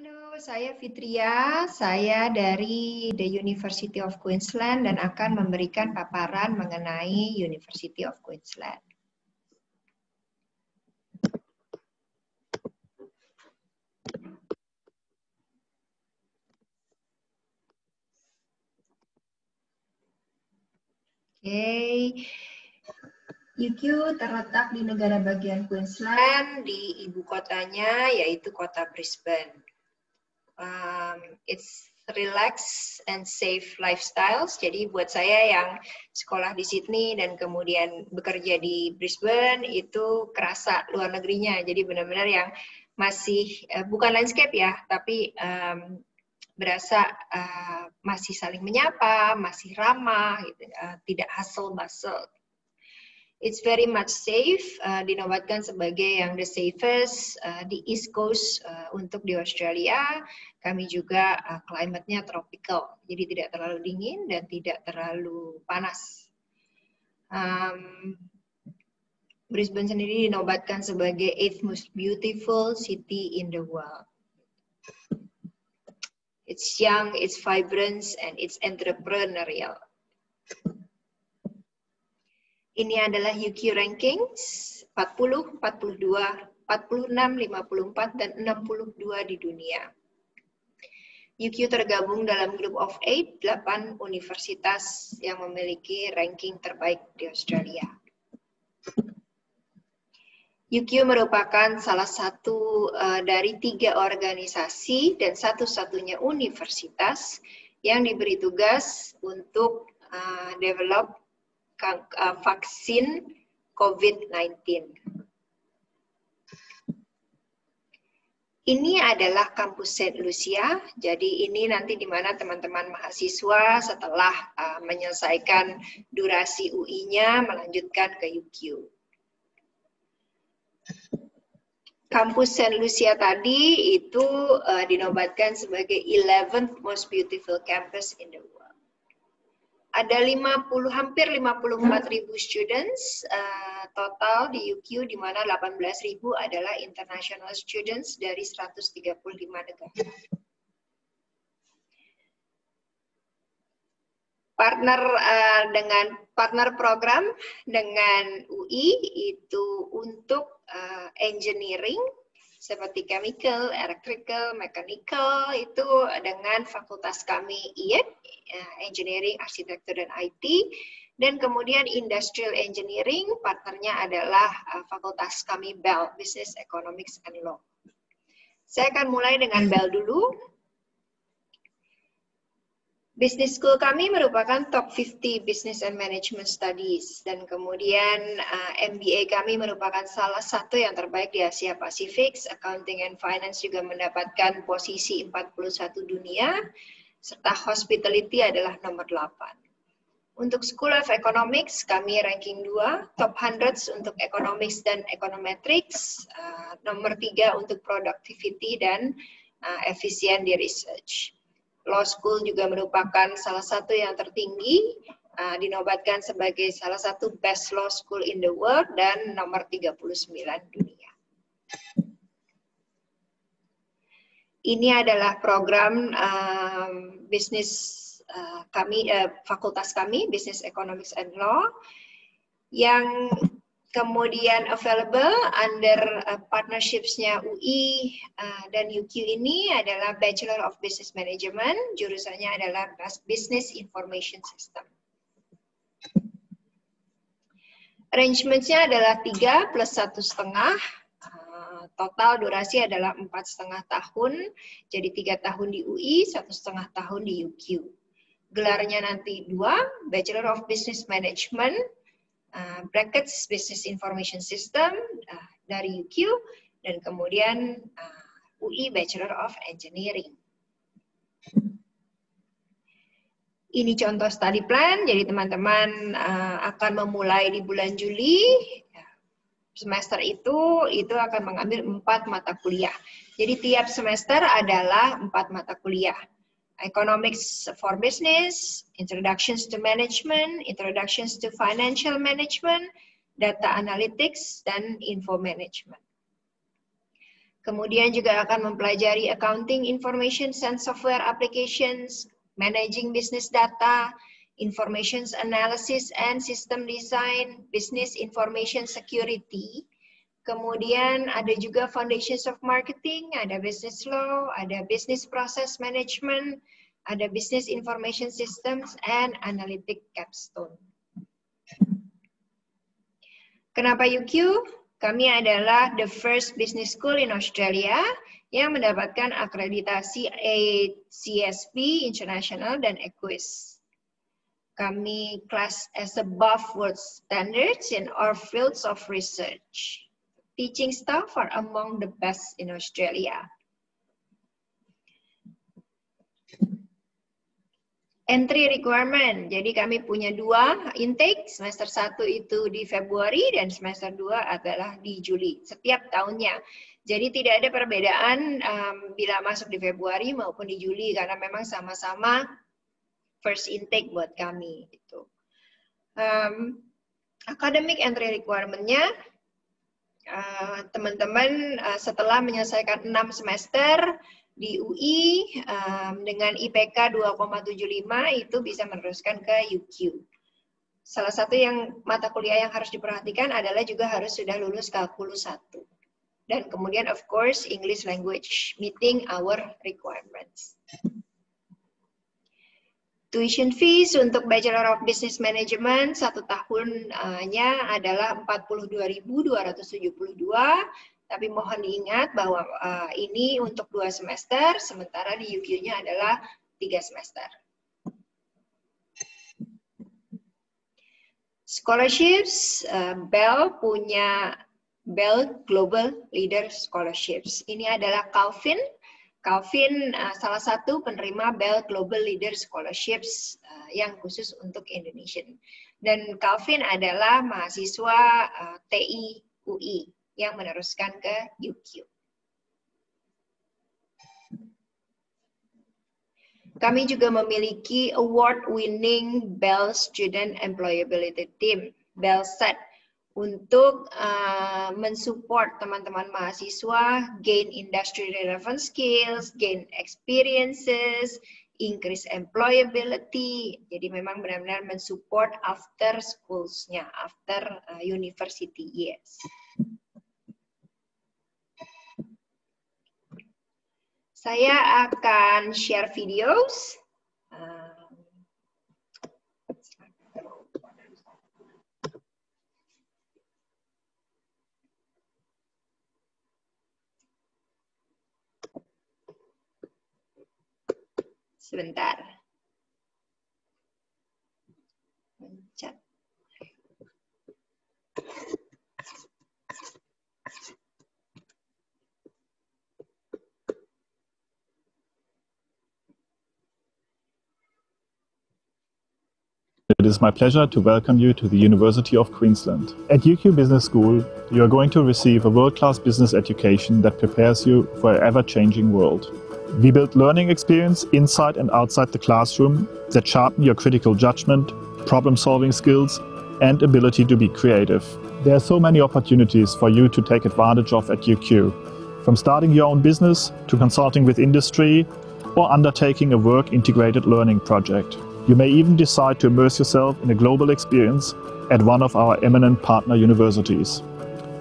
Halo, saya Fitria. Saya dari The University of Queensland dan akan memberikan paparan mengenai University of Queensland. UQ terletak di negara bagian Queensland, di ibu kotanya yaitu kota Brisbane. It's relaxed and safe lifestyles. Jadi buat saya yang sekolah di Sydney dan kemudian bekerja di Brisbane itu kerasa luar negerinya. Jadi benar-benar yang masih bukan landscape ya, tapi berasa masih saling menyapa, masih ramah, gitu, tidak hustle-bustle. It's very much safe, dinobatkan sebagai yang the safest di East Coast untuk di Australia. Kami juga climate-nya tropical, jadi tidak terlalu dingin dan tidak terlalu panas. Brisbane sendiri dinobatkan sebagai 8th most beautiful city in the world. It's young, it's vibrant, and it's entrepreneurial. Ini adalah UQ Rankings, 40, 42, 46, 54, dan 62 di dunia. UQ tergabung dalam Group of 8, 8 universitas yang memiliki ranking terbaik di Australia. UQ merupakan salah satu dari 3 organisasi dan satu-satunya universitas yang diberi tugas untuk develop vaksin COVID-19. Ini adalah kampus Saint Lucia, jadi ini nanti di mana teman-teman mahasiswa setelah menyelesaikan durasi UI-nya melanjutkan ke UQ. Kampus Saint Lucia tadi itu dinobatkan sebagai 11th most beautiful campus in the world. Ada hampir 54.000 students total di UQ, di mana 18.000 adalah international students dari 135 negara. Partner program dengan UI itu untuk engineering seperti chemical, electrical, mechanical itu dengan fakultas kami IED, Engineering, Arsitektur, dan IT. Dan kemudian Industrial Engineering, partnernya adalah fakultas kami BEL, Business, Economics, and Law. Saya akan mulai dengan BEL dulu. Business School kami merupakan top 50 Business and Management Studies, dan kemudian MBA kami merupakan salah satu yang terbaik di Asia Pasifik. Accounting and Finance juga mendapatkan posisi 41 dunia, serta Hospitality adalah nomor 8. Untuk School of Economics kami ranking 2, top 100 untuk Economics dan Econometrics, nomor 3 untuk Productivity dan efisien di research. Law School juga merupakan salah satu yang tertinggi, dinobatkan sebagai salah satu best law school in the world dan nomor 39 dunia. Ini adalah program bisnis kami, fakultas kami, Business, Economics, and Law, yang kemudian available under partnerships-nya UI dan UQ ini adalah Bachelor of Business Management, jurusannya adalah Business Information System. Arrangement-nya adalah 3 plus 1,5, total durasi adalah 4,5 tahun, jadi 3 tahun di UI, 1,5 tahun di UQ. Gelarnya nanti 2, Bachelor of Business Management, brackets Business Information System dari UQ, dan kemudian UI Bachelor of Engineering. Ini contoh study plan, jadi teman-teman akan memulai di bulan Juli. Semester itu akan mengambil 4 mata kuliah. Jadi tiap semester adalah 4 mata kuliah. Economics for Business, Introductions to Management, Introductions to Financial Management, Data Analytics, dan Info Management. Kemudian juga akan mempelajari accounting information and software applications, managing business data, information analysis and system design, business information security. Kemudian ada juga foundations of marketing, ada business law, ada business process management, ada business information systems, and analytic capstone. Kenapa UQ? Kami adalah the first business school in Australia yang mendapatkan akreditasi ACSP International dan EQUIS. Kami class as above world standards in our fields of research. Teaching staff are among the best in Australia. Entry requirement, jadi kami punya 2 intake, semester 1 itu di Februari dan semester 2 adalah di Juli, setiap tahunnya. Jadi tidak ada perbedaan bila masuk di Februari maupun di Juli, karena memang sama-sama first intake buat kami. Gitu. Academic entry requirement-nya, teman-teman setelah menyelesaikan 6 semester, di UI dengan IPK 2,75 itu bisa meneruskan ke UQ. Salah satu yang mata kuliah yang harus diperhatikan adalah juga harus sudah lulus kalkulus 1. Dan kemudian of course English language meeting our requirements. Tuition fees untuk Bachelor of Business Management 1 tahunnya adalah 42.272. Tapi mohon diingat bahwa ini untuk 2 semester, sementara di UQ-nya adalah 3 semester. Scholarships, Bell punya Bell Global Leader Scholarships. Ini adalah Calvin. Calvin salah satu penerima Bell Global Leader Scholarships yang khusus untuk Indonesian. Dan Calvin adalah mahasiswa TI UI yang meneruskan ke UQ. Kami juga memiliki award-winning Bell Student Employability Team, BELLSET, untuk mensupport teman-teman mahasiswa, gain industry relevant skills, gain experiences, increase employability. Jadi memang benar-benar mensupport after schools-nya, after university years. Saya akan share videos. Sebentar. Mencet. It is my pleasure to welcome you to the University of Queensland. At UQ Business School, you are going to receive a world-class business education that prepares you for an ever-changing world. We build learning experience inside and outside the classroom that sharpen your critical judgment, problem-solving skills, and ability to be creative. There are so many opportunities for you to take advantage of at UQ, from starting your own business to consulting with industry or undertaking a work-integrated learning project. You may even decide to immerse yourself in a global experience at one of our eminent partner universities.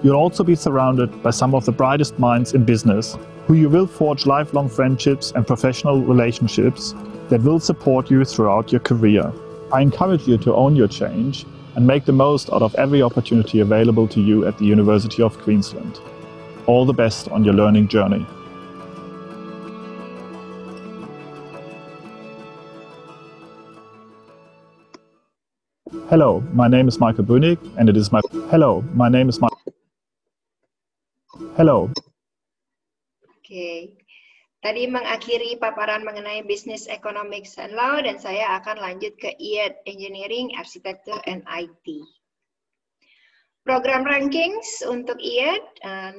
You'll also be surrounded by some of the brightest minds in business, who you will forge lifelong friendships and professional relationships that will support you throughout your career. I encourage you to own your change and make the most out of every opportunity available to you at the University of Queensland. All the best on your learning journey. Hello, my name is Michael Brünig, and it is my Oke. Tadi mengakhiri paparan mengenai Business Economics and Law, dan saya akan lanjut ke IED Engineering, Architecture, and IT. Program rankings untuk IED,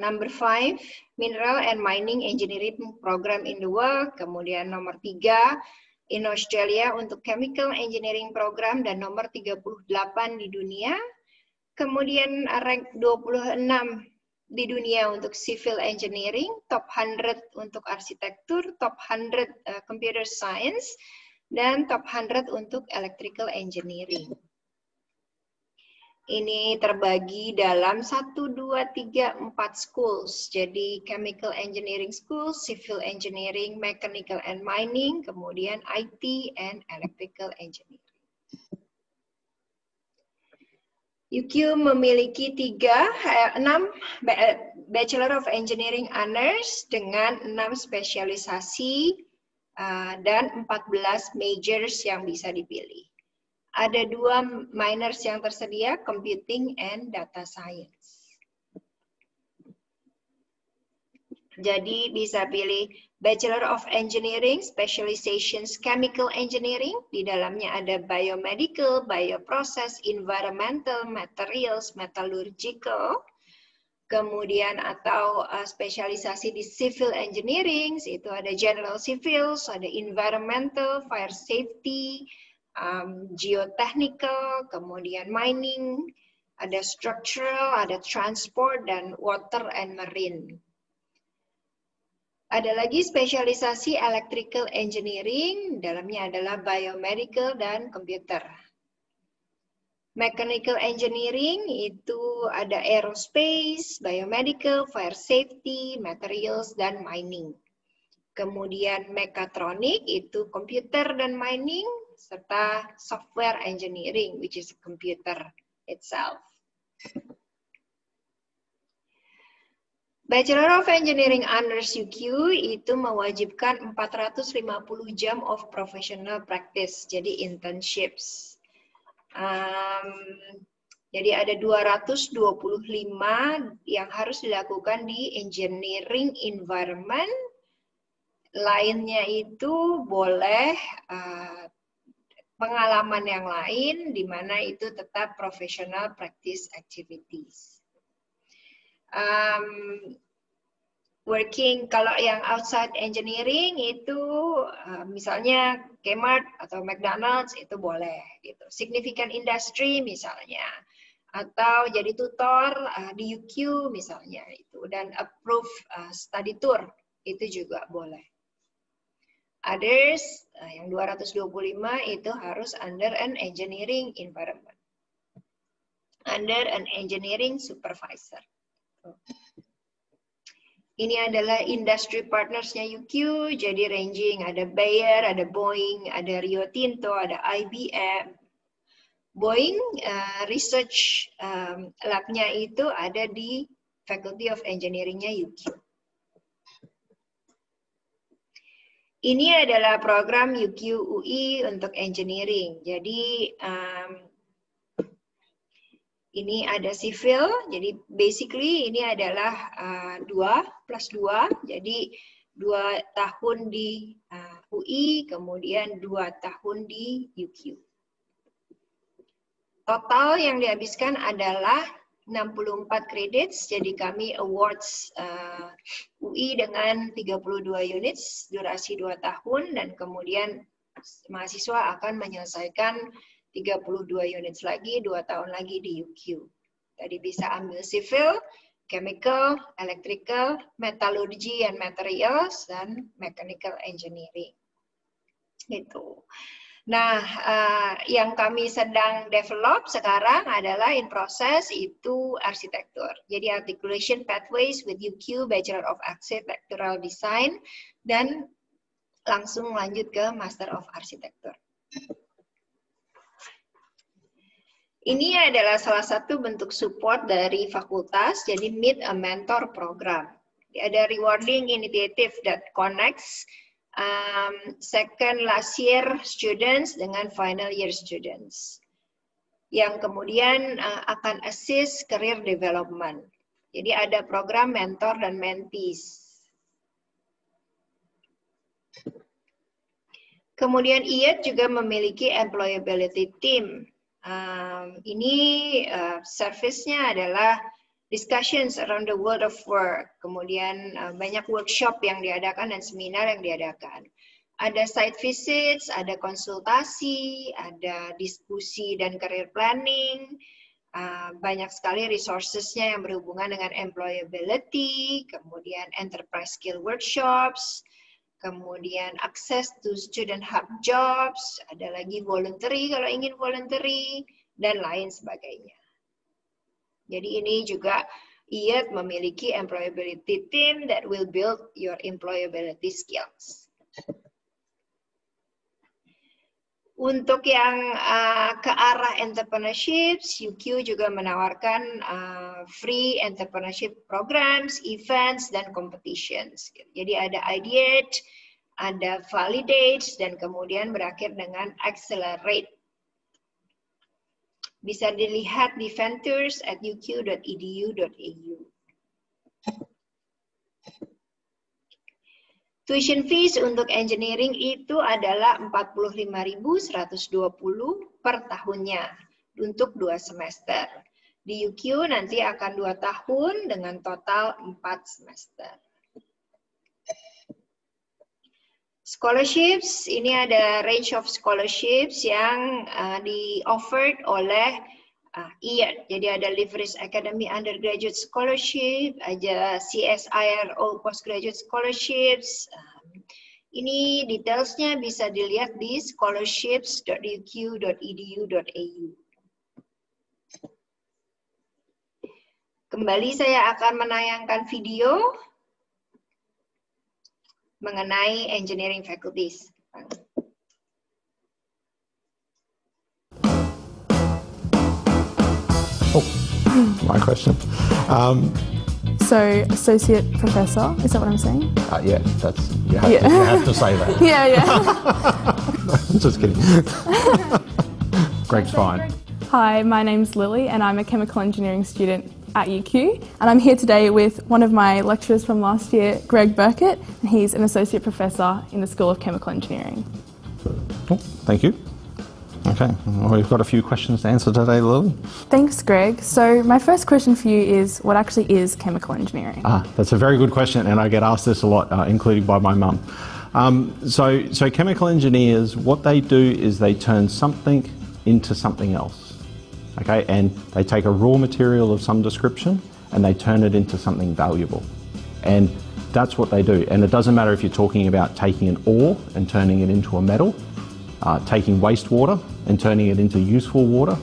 number 5, Mineral and Mining Engineering Program in the world, kemudian nomor 3, in Australia untuk Chemical Engineering Program, dan nomor 38 di dunia. Kemudian rank 26 di dunia untuk civil engineering, top 100 untuk arsitektur, top 100 computer science, dan top 100 untuk electrical engineering. Ini terbagi dalam 1, 2, 3, 4 schools. Jadi chemical engineering school, civil engineering, mechanical and mining, kemudian IT and electrical engineering. UQ memiliki 6 Bachelor of Engineering Honors dengan 6 spesialisasi dan 14 majors yang bisa dipilih. Ada 2 minors yang tersedia, computing and data science. Jadi bisa pilih Bachelor of Engineering, Specializations Chemical Engineering. Di dalamnya ada Biomedical, Bioprocess, Environmental, Materials, Metallurgical. Kemudian atau spesialisasi di Civil Engineering, itu ada General Civils, ada Environmental, Fire Safety, geotechnical, kemudian mining, ada structural, ada transport, dan water and marine. Ada lagi spesialisasi electrical engineering, dalamnya adalah biomedical dan computer. Mechanical engineering itu ada aerospace, biomedical, fire safety, materials, dan mining. Kemudian mechatronic itu computer dan mining, serta software engineering, which is computer itself. Bachelor of Engineering Honors UQ itu mewajibkan 450 jam of professional practice, jadi internships. Jadi ada 225 yang harus dilakukan di engineering environment. Lainnya itu boleh pengalaman yang lain, di mana itu tetap professional practice activities. Working, kalau yang outside engineering itu misalnya Kmart atau McDonald's itu boleh. Gitu. Significant industry misalnya, atau jadi tutor di UQ misalnya itu, dan approve study tour itu juga boleh. Others, yang 225 itu harus under an engineering environment. Under an engineering supervisor. Ini adalah industry partnersnya UQ, jadi ranging, ada Bayer, ada Boeing, ada Rio Tinto, ada IBM. Boeing research lab-nya itu ada di Faculty of Engineering-nya UQ. Ini adalah program UQ UI untuk engineering. Jadi ini ada civil, jadi basically ini adalah 2 plus 2, jadi 2 tahun di UI, kemudian 2 tahun di UQ. Total yang dihabiskan adalah 64 credits, jadi kami awards UI dengan 32 units, durasi 2 tahun, dan kemudian mahasiswa akan menyelesaikan 32 units lagi, 2 tahun lagi di UQ. Tadi bisa ambil civil, chemical, electrical, metallurgy and materials, dan mechanical engineering. Gitu. Nah, yang kami sedang develop sekarang adalah in process itu arsitektur. Jadi articulation pathways with UQ, Bachelor of Architectural Design, dan langsung lanjut ke Master of Architecture. Ini adalah salah satu bentuk support dari fakultas, jadi Meet a Mentor program. Ada rewarding initiative that connects second last year students dengan final year students, yang kemudian akan assist career development. Jadi ada program mentor dan mentees. Kemudian IET juga memiliki employability team. Ini service-nya adalah discussions around the world of work, kemudian banyak workshop yang diadakan dan seminar yang diadakan. Ada site visits, ada konsultasi, ada diskusi dan career planning, banyak sekali resources-nya yang berhubungan dengan employability, kemudian enterprise skill workshops, kemudian access to student hub jobs, ada lagi voluntary kalau ingin voluntary, dan lain sebagainya. Jadi ini juga IET memiliki employability team that will build your employability skills. Untuk yang ke arah entrepreneurship, UQ juga menawarkan free entrepreneurship programs, events, dan competitions. Jadi ada ideate, ada validate, dan kemudian berakhir dengan accelerate. Bisa dilihat di ventures@uq.edu.au. Tuition fees untuk engineering itu adalah 45.120 per tahunnya untuk 2 semester. Di UQ nanti akan 2 tahun dengan total 4 semester. Scholarships, ini ada range of scholarships yang di-offered oleh IET. Jadi ada Leverage Academy Undergraduate Scholarship, ada CSIRO Postgraduate Scholarships. Ini detailsnya bisa dilihat di scholarships.uq.edu.au. Kembali saya akan menayangkan video mengenai engineering faculties. My question. So, associate professor, is that what I'm saying? Yeah, you have to say that. Yeah. Just kidding. Greg's fine. Hi, my name's Lily and I'm a chemical engineering student at UQ, and I'm here today with one of my lecturers from last year, Greg Burkett, and he's an associate professor in the School of Chemical Engineering. Oh, thank you. Okay, well, we've got a few questions to answer today, Lily. Thanks, Greg. So my first question for you is, what actually is chemical engineering? That's a very good question, and I get asked this a lot, including by my mum. So chemical engineers, what they do is they turn something into something else, okay? And they take a raw material of some description and they turn it into something valuable. And that's what they do. And it doesn't matter if you're talking about taking an ore and turning it into a metal, taking wastewater and turning it into useful water,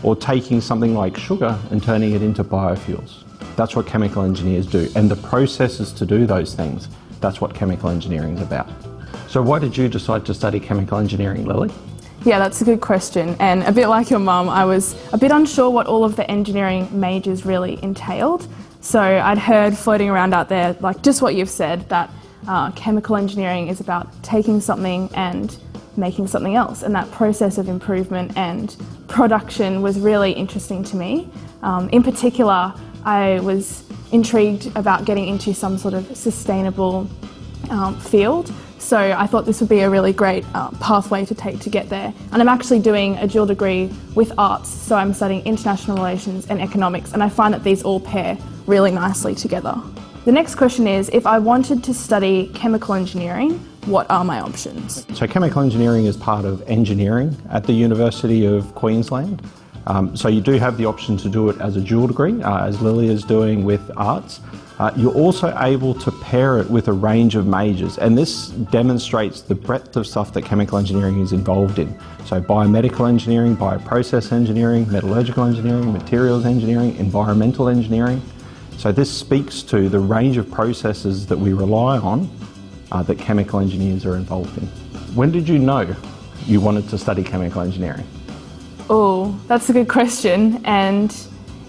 or taking something like sugar and turning it into biofuels. That's what chemical engineers do. And the processes to do those things, that's what chemical engineering is about. So why did you decide to study chemical engineering, Lily? Yeah, that's a good question. And a bit like your mum, I was a bit unsure what all of the engineering majors really entailed. So I'd heard floating around out there, like just what you've said, that chemical engineering is about taking something and making something else, and that process of improvement and production was really interesting to me. In particular, I was intrigued about getting into some sort of sustainable field, so I thought this would be a really great pathway to take to get there. And I'm actually doing a dual degree with arts, so I'm studying international relations and economics, and I find that these all pair really nicely together. The next question is, if I wanted to study chemical engineering, what are my options? So chemical engineering is part of engineering at the University of Queensland. So you do have the option to do it as a dual degree, as Lily is doing with arts. You're also able to pair it with a range of majors, and this demonstrates the breadth of stuff that chemical engineering is involved in. So biomedical engineering, bioprocess engineering, metallurgical engineering, materials engineering, environmental engineering. So this speaks to the range of processes that we rely on that chemical engineers are involved in. When did you know you wanted to study chemical engineering? Oh, that's a good question, and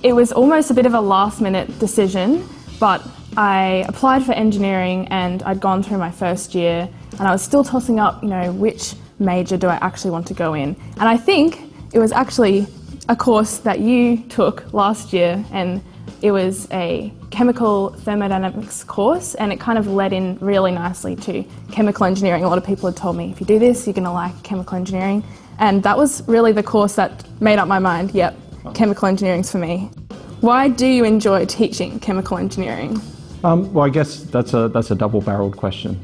it was almost a bit of a last-minute decision, but I applied for engineering and I'd gone through my first year and I was still tossing up, which major do I actually want to go in? And I think it was actually a course that you took last year, and it was a chemical thermodynamics course, and it kind of led in really nicely to chemical engineering. A lot of people had told me, if you do this, you're going to like chemical engineering. And that was really the course that made up my mind, yep, chemical engineering's for me. Why do you enjoy teaching chemical engineering? Well, I guess that's a double-barreled question.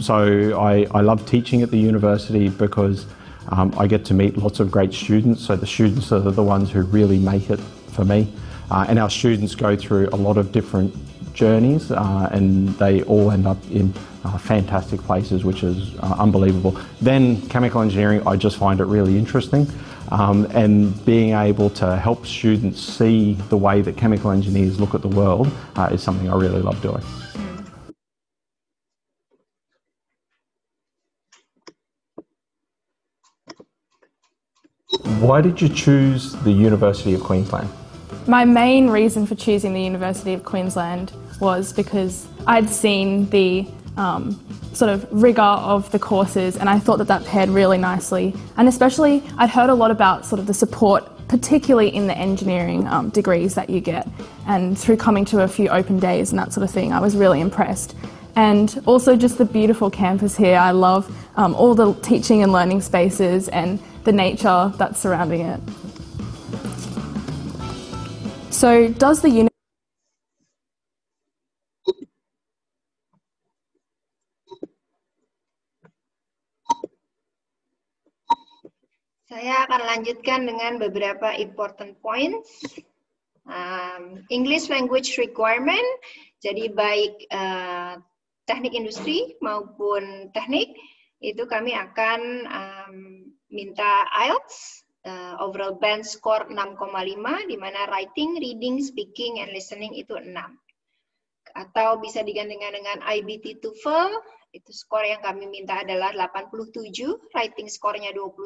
So I love teaching at the university because I get to meet lots of great students, so the students are the ones who really make it for me. And our students go through a lot of different journeys and they all end up in fantastic places, which is unbelievable. Then chemical engineering, I just find it really interesting. And being able to help students see the way that chemical engineers look at the world is something I really love doing. Why did you choose the University of Queensland? My main reason for choosing the University of Queensland was because I'd seen the sort of rigour of the courses, and I thought that that paired really nicely. And especially, I'd heard a lot about sort of the support, particularly in the engineering degrees that you get. And through coming to a few open days and that sort of thing, I was really impressed. And also just the beautiful campus here. I love all the teaching and learning spaces and the nature that's surrounding it. So does the Saya akan lanjutkan dengan beberapa important points. English language requirement, jadi baik teknik industri maupun teknik, itu kami akan minta IELTS, overall band score 6,5, di mana writing, reading, speaking, and listening itu 6. Atau bisa digandingkan dengan IBT TOEFL, itu skor yang kami minta adalah 87, writing skornya 21,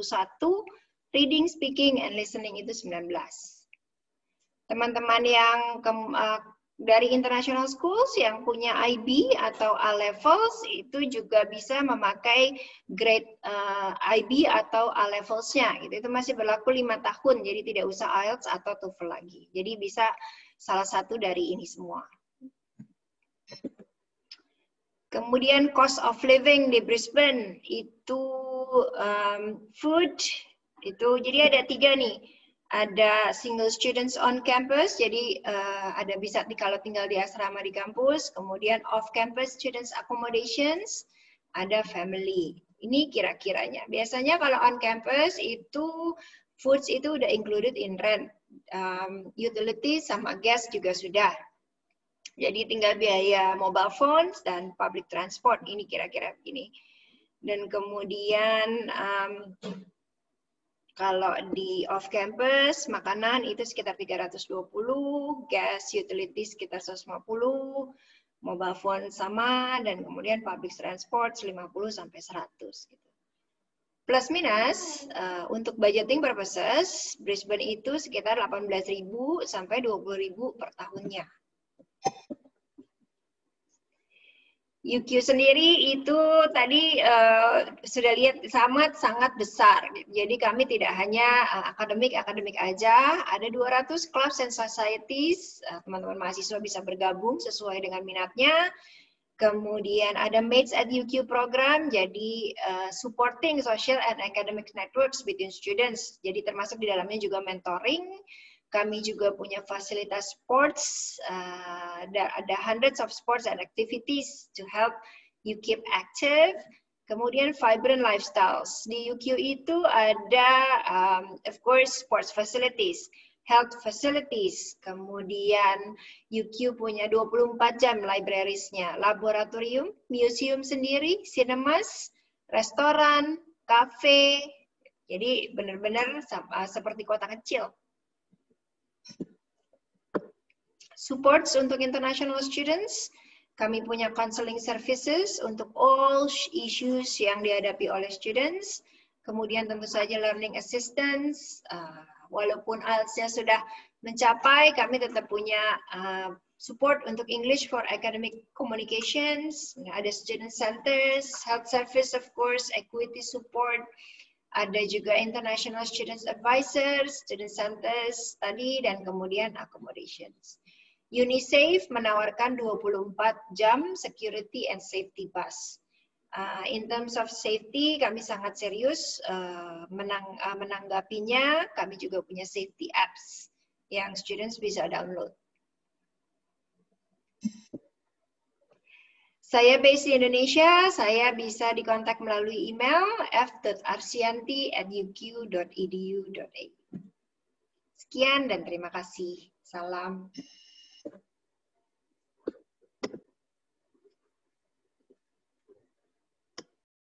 reading, speaking, and listening itu 19. Teman-teman yang dari international schools yang punya IB atau A levels itu juga bisa memakai grade IB atau A levels-nya. Itu masih berlaku 5 tahun, jadi tidak usah IELTS atau TOEFL lagi. Jadi bisa salah satu dari ini semua. Kemudian cost of living di Brisbane itu food itu jadi ada 3 nih. Ada single students on campus, jadi ada bisa kalau tinggal di asrama di kampus. Kemudian off campus students accommodations, ada family. Ini kira-kiranya. Biasanya kalau on campus itu foods itu udah included in rent, utilities sama gas juga sudah. Jadi tinggal biaya mobile phones dan public transport, ini kira-kira begini. Dan kemudian kalau di off campus, makanan itu sekitar 320, gas utilities sekitar 150, mobile phone sama, dan kemudian public transport 50 sampai 100 gitu. Plus minus untuk budgeting purposes, Brisbane itu sekitar 18.000 sampai 20.000 per tahunnya. UQ sendiri itu tadi sudah lihat sangat besar. Jadi kami tidak hanya akademik aja, ada 200 clubs and societies, teman-teman mahasiswa bisa bergabung sesuai dengan minatnya. Kemudian ada Mates at UQ program, jadi supporting social and academic networks between students. Jadi termasuk di dalamnya juga mentoring. Kami juga punya fasilitas sports, ada hundreds of sports and activities to help you keep active. Kemudian vibrant lifestyles. Di UQ itu ada, of course, sports facilities, health facilities. Kemudian UQ punya 24 jam librariesnya, laboratorium, museum sendiri, cinemas, restoran, cafe. Jadi benar-benar seperti kota kecil. Supports untuk international students, kami punya counseling services untuk all issues yang dihadapi oleh students. Kemudian tentu saja learning assistance, walaupun IELTS-nya sudah mencapai, kami tetap punya support untuk English for academic communications, ada student centers, health service of course, equity support, ada juga international students advisors, student centers, study, dan kemudian accommodations. UniSafe menawarkan 24 jam security and safety bus. In terms of safety, kami sangat serius menanggapinya. Kami juga punya safety apps yang students bisa download. Saya based di Indonesia, saya bisa dikontak melalui email f.arsianti@uq.edu.au. Sekian dan terima kasih. Salam.